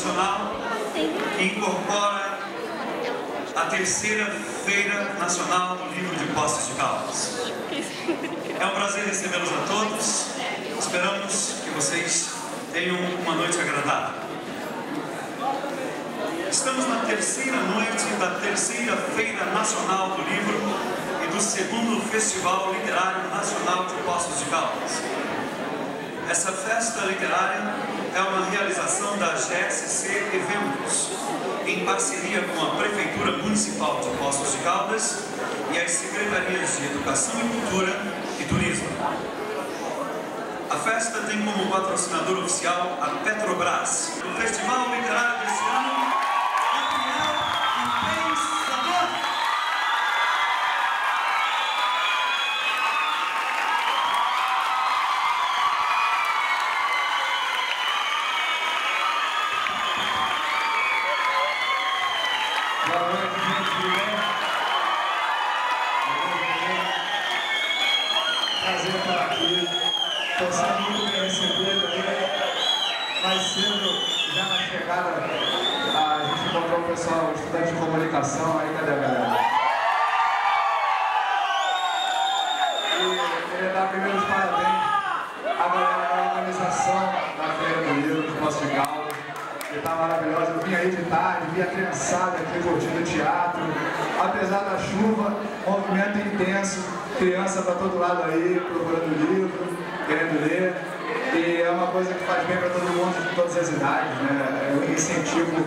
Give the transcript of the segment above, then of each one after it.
nacional que incorpora a terceira Feira Nacional do Livro de Poços de Caldas. É um prazer recebê-los a todos. Esperamos que vocês tenham uma noite agradável. Estamos na terceira noite da terceira Feira Nacional do Livro e do segundo Festival Literário Nacional de Poços de Caldas. Essa festa literária é uma realização da GSC Eventos, em parceria com a Prefeitura Municipal de Poços de Caldas e as Secretarias de Educação e Cultura e Turismo. A festa tem como patrocinador oficial a Petrobras. O Festival Literário deste ano prazer estar aqui, estou sendo muito bem recebido aí. Mais cedo, já na chegada, a gente encontrou o pessoal, o estudante de comunicação, aí cadê a galera? E queria dar primeiro os parabéns à galera da organização da Feira do Livro de Poços de Caldas, que está maravilhosa. Eu vim aí de tarde, vi a criançada aqui curtindo o teatro, apesar da chuva, movimento intenso. Criança para todo lado aí, procurando livro, querendo ler. E é uma coisa que faz bem para todo mundo de todas as idades, né? É um incentivo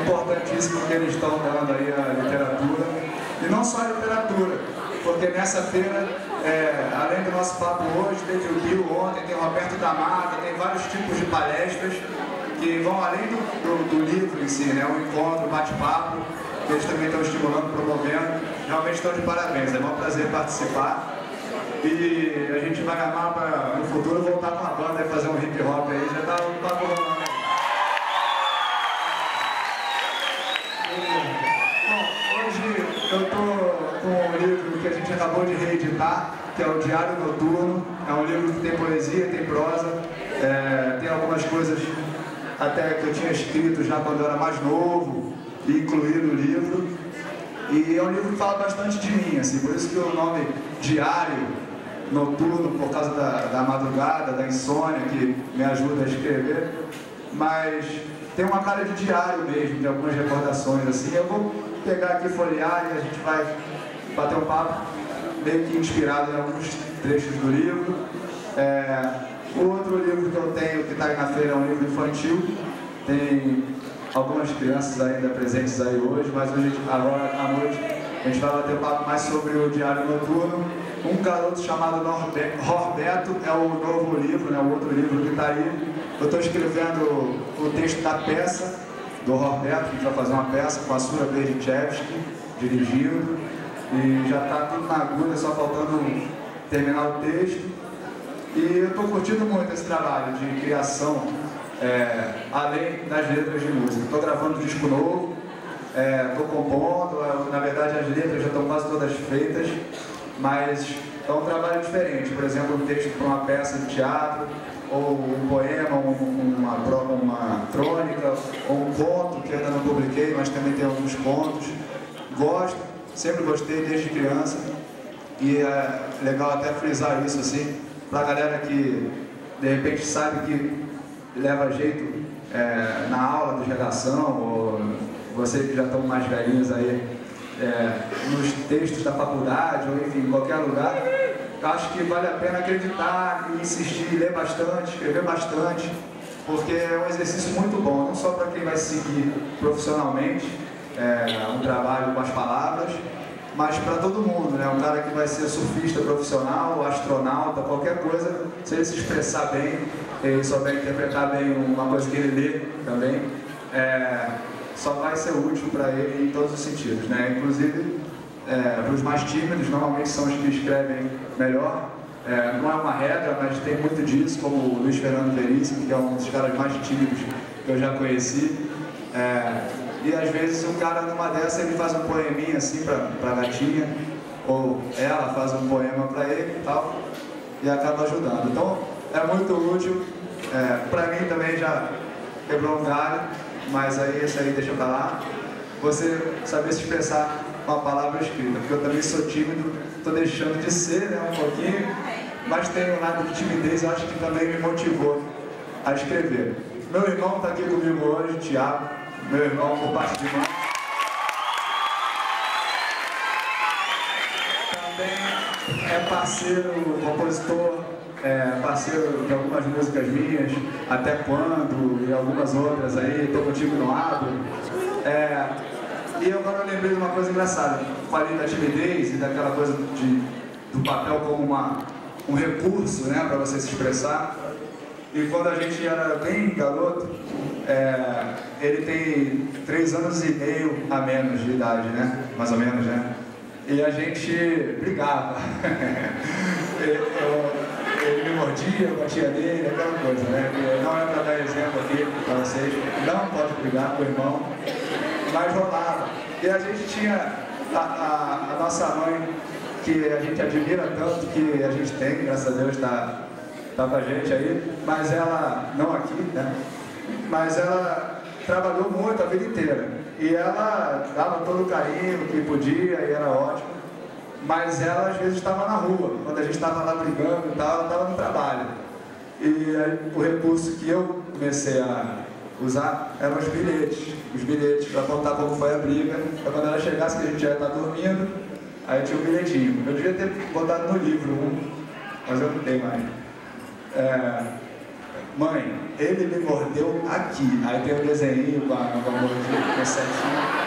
importantíssimo que eles estão dando aí à literatura. E não só a literatura, porque nessa feira, além do nosso papo hoje, teve o Rio ontem, tem o Roberto da Mata, tem vários tipos de palestras que vão além do livro em si, né? O encontro, o bate-papo, que eles também estão estimulando, promovendo. Realmente estão de parabéns, é um prazer participar. E a gente vai amar para no futuro voltar com a banda e fazer um hip hop aí, já está um papo rolando aí. Bom, hoje eu estou com um livro que a gente acabou de reeditar, que é o Diário Noturno. É um livro que tem poesia, tem prosa, tem algumas coisas até que eu tinha escrito já quando eu era mais novo e incluí no livro. E é um livro que fala bastante de mim, assim, por isso que o nome Diário Noturno, por causa da madrugada, da insônia, que me ajuda a escrever, mas tem uma cara de diário mesmo, de algumas recordações, assim. Eu vou pegar aqui, folhear e a gente vai bater um papo, meio que inspirado em alguns trechos do livro. O outro livro que eu tenho, que está aí na feira, é um livro infantil, tem algumas crianças ainda presentes aí hoje, mas hoje, agora à noite, a gente vai bater um papo mais sobre o Diário Noturno. Um garoto chamado Norberto é o novo livro, né, o outro livro que está aí. Eu estou escrevendo o texto da peça do Norberto, que a gente vai fazer uma peça com a Sura Berdichevski dirigindo, e já está tudo na agulha, só faltando terminar o texto. E eu estou curtindo muito esse trabalho de criação, além das letras de música. Estou gravando um disco novo, estou compondo, na verdade as letras já estão quase todas feitas, mas é um trabalho diferente. Por exemplo, um texto para uma peça de teatro, ou um poema, uma crônica, ou um conto que ainda não publiquei, mas também tem alguns contos. Gosto, sempre gostei desde criança, e é legal até frisar isso assim, para a galera que de repente sabe que leva jeito na aula de redação, ou vocês que já estão mais velhinhos aí, nos textos da faculdade, ou enfim, em qualquer lugar. Eu acho que vale a pena acreditar e insistir, ler bastante, escrever bastante, porque é um exercício muito bom, não só para quem vai seguir profissionalmente um trabalho com as palavras, mas para todo mundo, né? Um cara que vai ser surfista profissional, astronauta, qualquer coisa, se ele se expressar bem, ele souber interpretar bem uma coisa que ele lê também, só vai ser útil para ele em todos os sentidos, né? Inclusive, para os mais tímidos, normalmente são os que escrevem melhor. Não é uma regra, mas tem muito disso, como o Luiz Fernando Veríssimo, que é um dos caras mais tímidos que eu já conheci. E às vezes um cara numa dessa, ele faz um poeminha assim para a gatinha, ou ela faz um poema para ele e tal, e acaba ajudando. Então é muito útil, para mim também já quebrou um galho, mas aí esse aí deixa pra lá. Você saber se expressar com a palavra escrita, porque eu também sou tímido, estou deixando de ser, né, um pouquinho, mas tenho um lado de timidez, eu acho que também me motivou a escrever. Meu irmão está aqui comigo hoje, Thiago, meu irmão por parte de mãe. Também é parceiro, compositor, parceiro de algumas músicas minhas, Até Quando, e algumas outras aí, Tô Contigo no Lado. E agora eu lembrei de uma coisa engraçada. Falei da timidez e daquela coisa do papel como um recurso, né, para você se expressar. E quando a gente era bem garoto, ele tem 3 anos e meio a menos de idade, né? Mais ou menos, né? E a gente brigava. Ele me mordia, eu batia nele, aquela coisa, né? Não é para dar exemplo aqui para vocês, não pode brigar com o irmão, mas rolava. E a gente tinha a nossa mãe, que a gente admira tanto, que a gente tem, graças a Deus, tá com a gente aí, mas ela, não aqui, né? Mas ela trabalhou muito a vida inteira. E ela dava todo o carinho que podia e era ótimo. Mas ela às vezes estava na rua, quando a gente estava lá brigando e tal, ela estava no trabalho. E aí, o recurso que eu comecei a usar eram os bilhetes para contar como foi a briga, para quando ela chegasse, que a gente já estava dormindo, aí tinha um bilhetinho. Eu devia ter botado no livro mas eu não tenho mais. Mãe, ele me mordeu aqui. Aí tem um desenho com a mordida, com a setinha.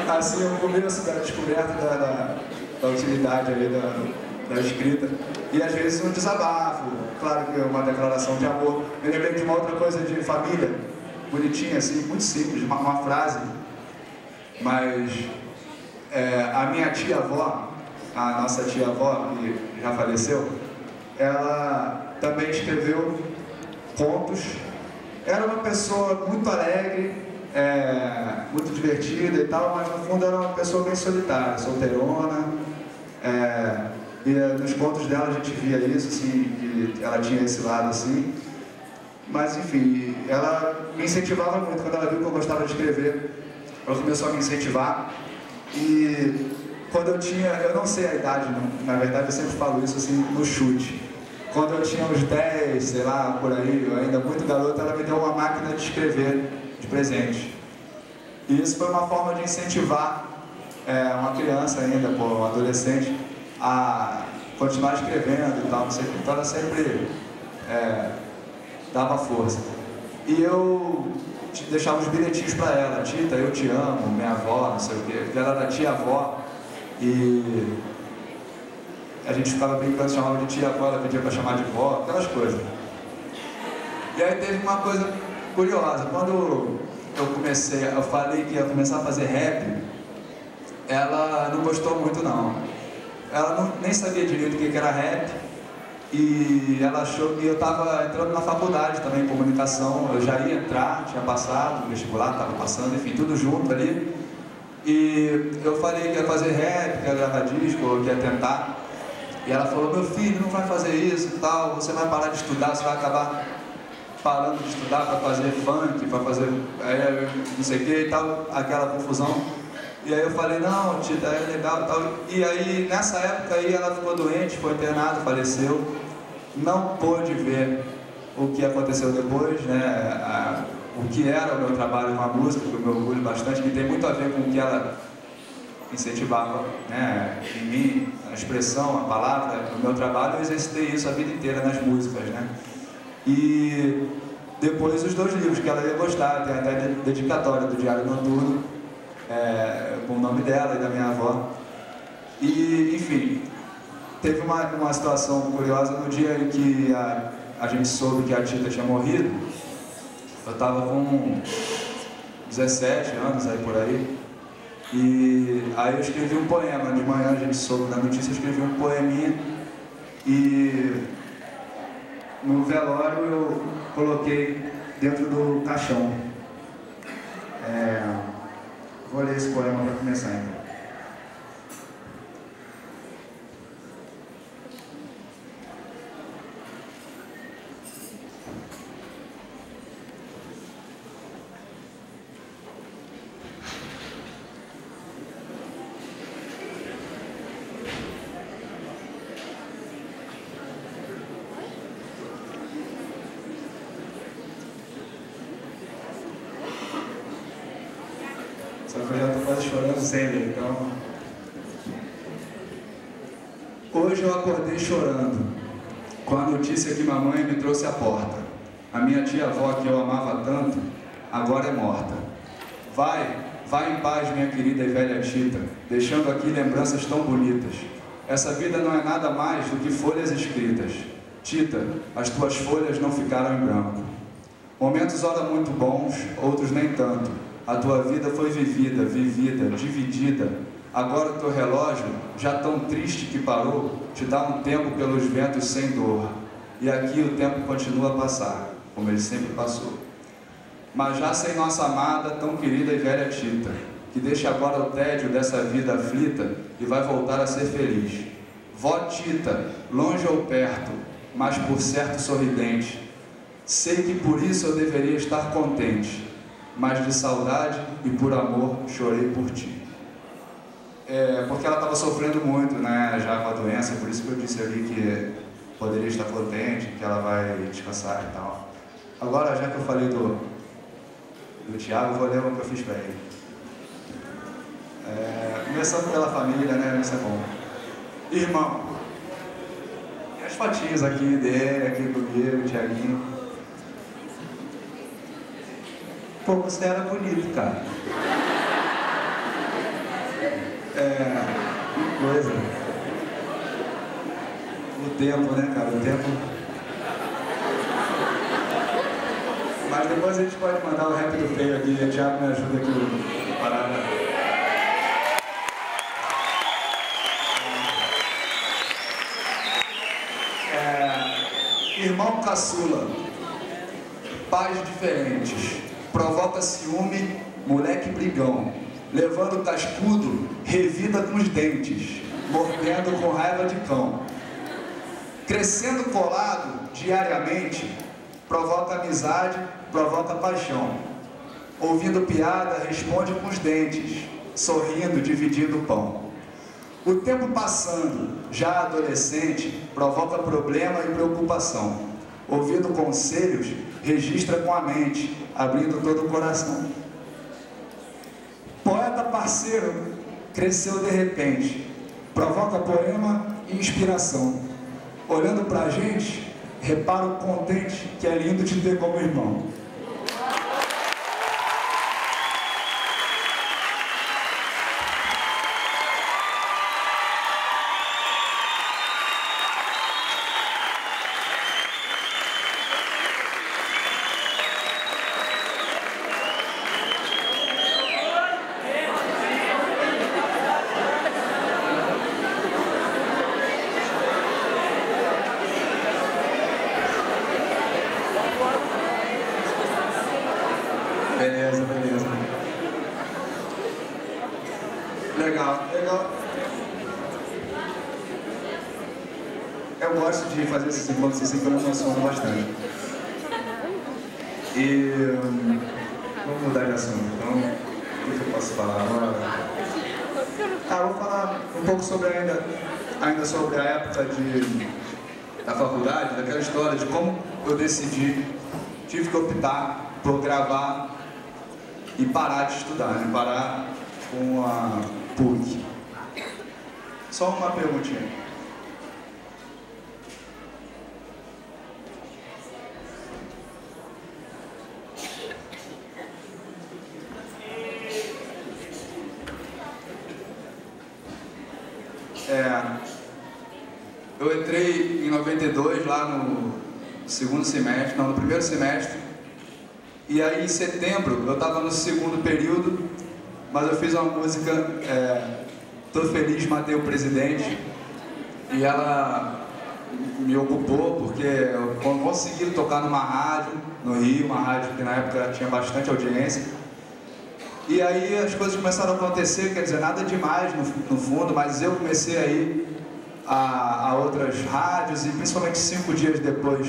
Assim, o começo da descoberta da utilidade aí da escrita. E às vezes um desabafo, claro que é uma declaração de amor. Me lembrei de uma outra coisa de família, bonitinha assim, muito simples, uma frase. Mas a minha tia-avó, a nossa tia-avó, que já faleceu, ela também escreveu contos. Era uma pessoa muito alegre, muito divertida e tal, mas no fundo era uma pessoa bem solitária, solteirona. E nos contos dela a gente via isso, assim, que ela tinha esse lado assim. Mas enfim, ela me incentivava muito. Quando ela viu que eu gostava de escrever, ela começou a me incentivar. E quando eu não sei a idade, na verdade eu sempre falo isso assim, no chute. Quando eu tinha uns 10, sei lá, por aí, eu ainda muito garoto, ela me deu uma máquina de escrever de presente. E isso foi uma forma de incentivar uma criança ainda, um adolescente, a continuar escrevendo e tal, não sei o que. Então ela sempre dava força. E eu deixava os bilhetinhos para ela: Tita, eu te amo, minha avó, não sei o que. Porque ela era tia-avó e a gente ficava brincando, chamava de tia-avó, ela pedia para chamar de vó, aquelas coisas. E aí teve uma coisa curiosa. Quando eu falei que ia começar a fazer rap, ela não gostou muito não. Ela nem sabia direito o que era rap, e ela achou que eu estava entrando na faculdade também, em comunicação. Eu já ia entrar, tinha passado, vestibular, estava passando, enfim, tudo junto ali. E eu falei que ia fazer rap, que ia gravar disco, que ia tentar. E ela falou: meu filho, não vai fazer isso e tal, você vai parar de estudar, você vai acabar parando de estudar para fazer funk, para fazer não sei o que e tal, aquela confusão. E aí eu falei: não, Tita, é legal e tal. E aí nessa época aí ela ficou doente, foi internada, faleceu. Não pôde ver o que aconteceu depois, né? O que era o meu trabalho com a música, que eu me orgulho bastante, que tem muito a ver com o que ela incentivava, né, em mim, a expressão, a palavra. No meu trabalho eu exercitei isso a vida inteira nas músicas, né? E depois os 2 livros que ela ia gostar, tem até dedicatória do Diário Noturno, com o nome dela e da minha avó. E, enfim, teve uma situação curiosa no dia em que a gente soube que a Tita tinha morrido. Eu estava com 17 anos, aí por aí. E aí eu escrevi um poema. De manhã a gente soube da notícia, eu escrevi um poeminha. E no velório eu coloquei dentro do caixão. Vou ler esse poema para começar então. que eu já estou quase chorando sem ler, então... Hoje eu acordei chorando, com a notícia que mamãe me trouxe à porta. A minha tia-avó, que eu amava tanto, agora é morta. Vai em paz, minha querida e velha Tita, deixando aqui lembranças tão bonitas. Essa vida não é nada mais do que folhas escritas. Tita, as tuas folhas não ficaram em branco. Momentos ora muito bons, outros nem tanto. A tua vida foi vivida, dividida. Agora o teu relógio, já tão triste que parou, te dá um tempo pelos ventos sem dor. E aqui o tempo continua a passar, como ele sempre passou. Mas já sem nossa amada, tão querida e velha Tita, que deixa agora o tédio dessa vida aflita e vai voltar a ser feliz. Vó Tita, longe ou perto, mas por certo sorridente. Sei que por isso eu deveria estar contente, mas de saudade e por amor chorei por ti. Porque ela estava sofrendo muito, né, já com a doença, por isso que eu disse ali que poderia estar contente, que ela vai descansar e tal. Agora, já que eu falei do Thiago, vou ler o que eu fiz para ele. Começando pela família, né, isso é bom. Irmão, e as fotinhas aqui dele, aqui comigo, o Thiaguinho. Pô, você era bonito, cara. Que coisa. O tempo, né, cara? O tempo. Mas depois a gente pode mandar o rap do feio aqui. O Thiago me ajuda aqui no parada. Irmão caçula. Pais diferentes. Provoca ciúme, moleque brigão. Levando cascudo, revida com os dentes, mordendo com raiva de cão. Crescendo colado diariamente, provoca amizade, provoca paixão. Ouvindo piada, responde com os dentes, sorrindo, dividindo o pão. O tempo passando, já adolescente, provoca problema e preocupação. Ouvindo conselhos, registra com a mente, abrindo todo o coração. Poeta parceiro, cresceu de repente, provoca poema e inspiração. Olhando pra gente, reparo contente que é lindo te ter como irmão. Beleza. Legal. Eu gosto de fazer esses encontros assim, que eu me emociono bastante. E vamos mudar de assunto. Então, o que eu posso falar agora? Vou falar um pouco sobre ainda sobre a época da faculdade, daquela história de como eu tive que optar por gravar e parar de estudar, né? Parar com a PUC. Só uma perguntinha. Eu entrei em 92 lá no segundo semestre, não, no primeiro semestre. E aí em setembro, eu estava no segundo período, mas eu fiz uma música, Tô Feliz, Matei o Presidente, e ela me ocupou porque eu consegui tocar numa rádio no Rio, uma rádio que na época tinha bastante audiência. E aí as coisas começaram a acontecer, quer dizer, nada demais no fundo, mas eu comecei a ir a outras rádios e principalmente 5 dias depois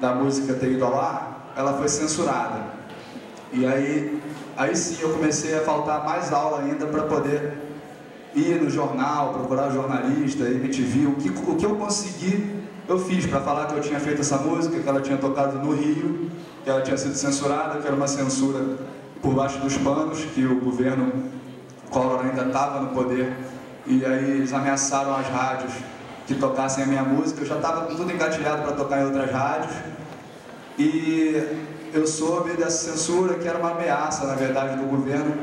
da música ter ido ao ar, ela foi censurada. E aí sim eu comecei a faltar mais aula ainda para poder ir no jornal, procurar jornalista, MTV, o que eu consegui, eu fiz para falar que eu tinha feito essa música, que ela tinha tocado no Rio, que ela tinha sido censurada, que era uma censura por baixo dos panos, que o governo Collor ainda estava no poder, e aí eles ameaçaram as rádios que tocassem a minha música. Eu já estava tudo engatilhado para tocar em outras rádios, e eu soube dessa censura, que era uma ameaça, na verdade, do governo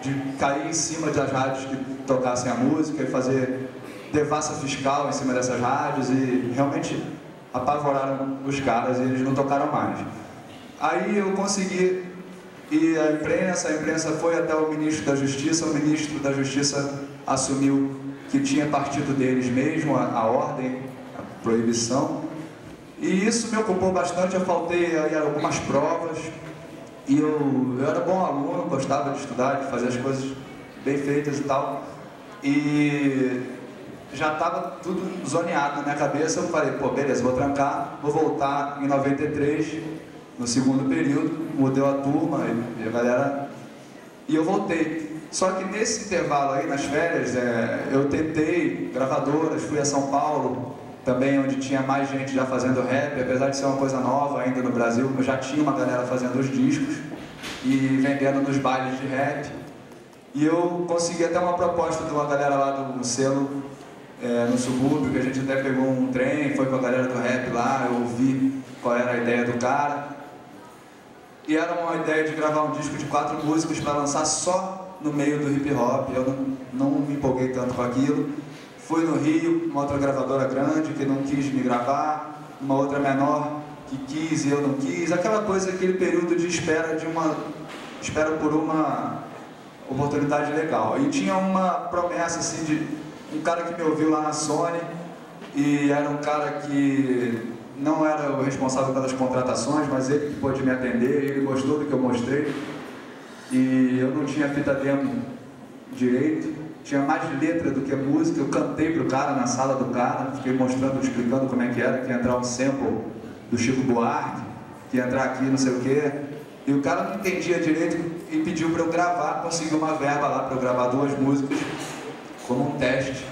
de cair em cima das rádios que tocassem a música e fazer devassa fiscal em cima dessas rádios, e realmente apavoraram os caras e eles não tocaram mais. Aí eu consegui ir à imprensa, a imprensa foi até o ministro da Justiça, o ministro da Justiça assumiu que tinha partido deles mesmo a ordem, a proibição, e isso me ocupou bastante. Eu faltei aí algumas provas, e eu era bom aluno, gostava de estudar, de fazer as coisas bem feitas e tal, e já estava tudo zoneado na minha cabeça. Eu falei, pô, beleza, vou trancar, vou voltar em 93, no segundo período, mudou a turma e a galera, e eu voltei. Só que nesse intervalo aí, nas férias, eu tentei gravadoras, fui a São Paulo, também onde tinha mais gente já fazendo rap, apesar de ser uma coisa nova ainda no Brasil, eu já tinha uma galera fazendo os discos e vendendo nos bailes de rap. E eu consegui até uma proposta de uma galera lá do selo, no subúrbio, que a gente até pegou um trem, foi com a galera do rap lá, eu ouvi qual era a ideia do cara. E era uma ideia de gravar um disco de 4 músicas para lançar só no meio do hip hop. Eu não me empolguei tanto com aquilo. Fui no Rio, uma outra gravadora grande que não quis me gravar, uma outra menor que quis e eu não quis. Aquela coisa, aquele período de espera por uma oportunidade legal. E tinha uma promessa assim de um cara que me ouviu lá na Sony, e era um cara que não era o responsável pelas contratações, mas ele que pôde me atender, ele gostou do que eu mostrei, e eu não tinha fita demo direito, tinha mais letra do que música. Eu cantei pro cara na sala do cara, fiquei mostrando, explicando como é que era, que ia entrar um sample do Chico Buarque, que ia entrar aqui não sei o quê, e o cara não entendia direito e pediu para eu gravar, consegui uma verba lá para eu gravar 2 músicas como um teste.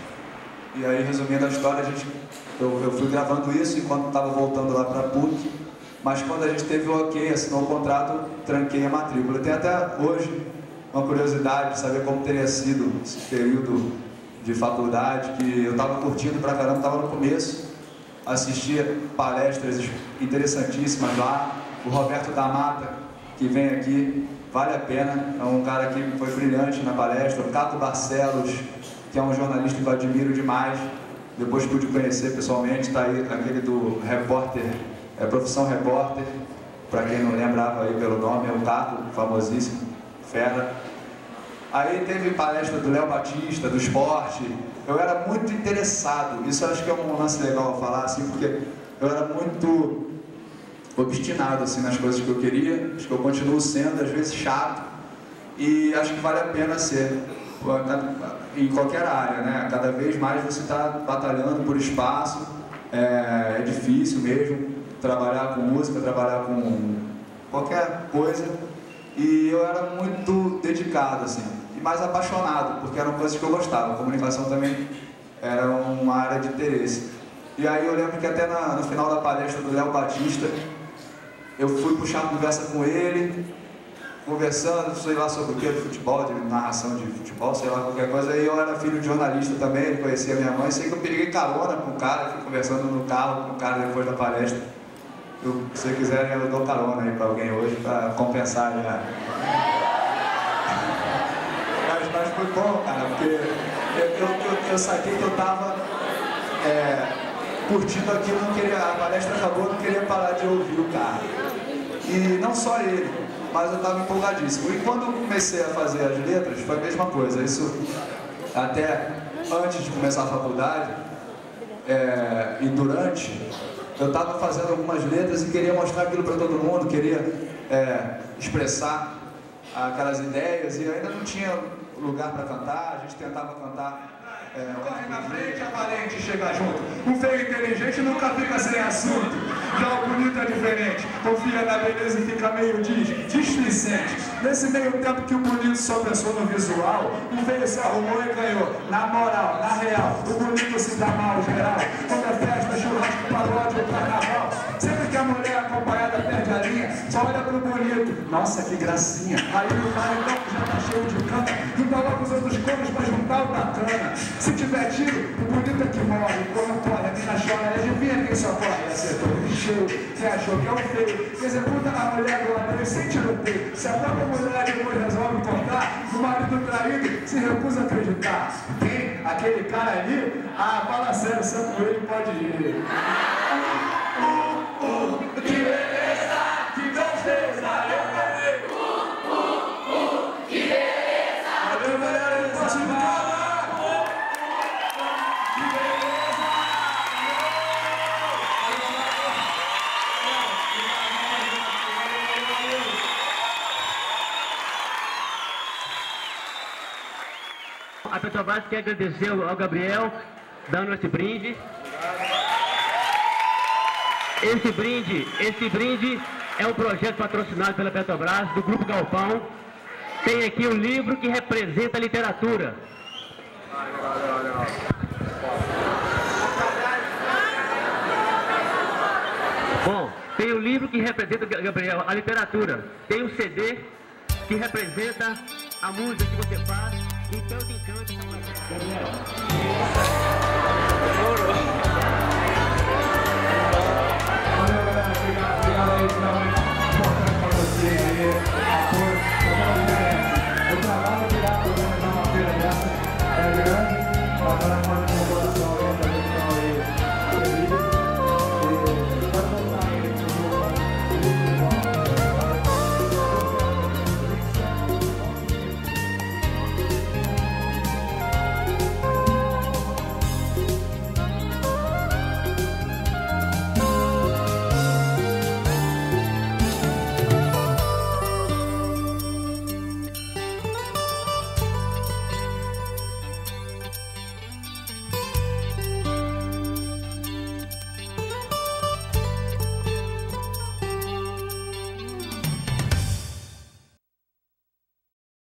E aí, resumindo a história, eu fui gravando isso enquanto estava voltando lá para a PUC, mas quando a gente teve o ok, assinou o contrato, tranquei a matrícula. Tem até hoje uma curiosidade de saber como teria sido esse período de faculdade, que eu estava curtindo pra caramba, estava no começo, assistia palestras interessantíssimas lá, o Roberto da Mata, que vem aqui, vale a pena, é um cara que foi brilhante na palestra, o Cato Barcelos, que é um jornalista que eu admiro demais, depois pude conhecer pessoalmente, está aí aquele do repórter, Profissão Repórter, para quem não lembrava aí pelo nome, é o Cato, famosíssimo, fera. Aí teve palestra do Léo Batista, do esporte. Eu era muito interessado, isso eu acho que é um lance legal falar assim, porque eu era muito obstinado assim, nas coisas que eu queria, acho que eu continuo sendo, às vezes chato, e acho que vale a pena ser, em qualquer área, né? Cada vez mais você está batalhando por espaço, é difícil mesmo trabalhar com música, trabalhar com qualquer coisa, e eu era muito dedicado, assim, e mais apaixonado, porque eram coisas que eu gostava. A comunicação também era uma área de interesse. E aí eu lembro que até no final da palestra do Léo Batista, eu fui puxar uma conversa com ele, conversando, sei lá sobre o que, de futebol, de narração de futebol, sei lá, qualquer coisa. Aí eu era filho de jornalista também, ele conhecia minha mãe, sei que eu peguei carona com o cara, fui conversando no carro com o cara depois da palestra. Se você quiser, eu dou carona aí pra alguém hoje, pra compensar já. Mas foi bom, cara, porque eu saquei que eu tava curtindo aquilo, não queria, a palestra acabou, não queria parar de ouvir o cara. E não só ele, mas eu estava empolgadíssimo. E quando eu comecei a fazer as letras, foi a mesma coisa. Isso até antes de começar a faculdade e durante, eu estava fazendo algumas letras e queria mostrar aquilo para todo mundo, queria expressar aquelas ideias, e ainda não tinha lugar para cantar. A gente tentava cantar. Corre na frente, a valente chega junto. O feio inteligente nunca fica sem assunto. Já o bonito é diferente. Confia na beleza e fica meio displicente. Nesse meio tempo que o bonito só pensou no visual, o feio se arrumou e ganhou. Na moral, na real, o bonito se dá mal geral. Quando é festa, churrasco, paródia ou carnaval. Sempre que a mulher acompanhada perde a linha, só olha pro bonito. Nossa, que gracinha. Aí o maridão que já tá cheio de cana, não coloca os outros cornos pra juntar o bacana. Se tiver tiro, o bonito é que morre. Quando corre, a mina chora. E adivinha quem socorre? Acertou o cheio. Quem achou que é o feio? Que executa a mulher do anel sem tiroteio. Se a própria mulher depois resolve cortar, o marido traído se recusa a acreditar. Quem? Aquele cara ali? Ah, fala sério, santo ele pode ir. Que beleza, que beleza, eu falei. Que beleza, valeu galera, eu posso ir lá. Que beleza. A Petrobras quer agradecer ao Gabriel, dando esse brinde. Esse brinde é um projeto patrocinado pela Petrobras, do Grupo Galpão. Tem aqui um livro que representa a literatura. Bom, tem um livro que representa, Gabriel, a literatura. Tem um CD que representa a música que você faz. Então, te encanta essa música. Gabriel.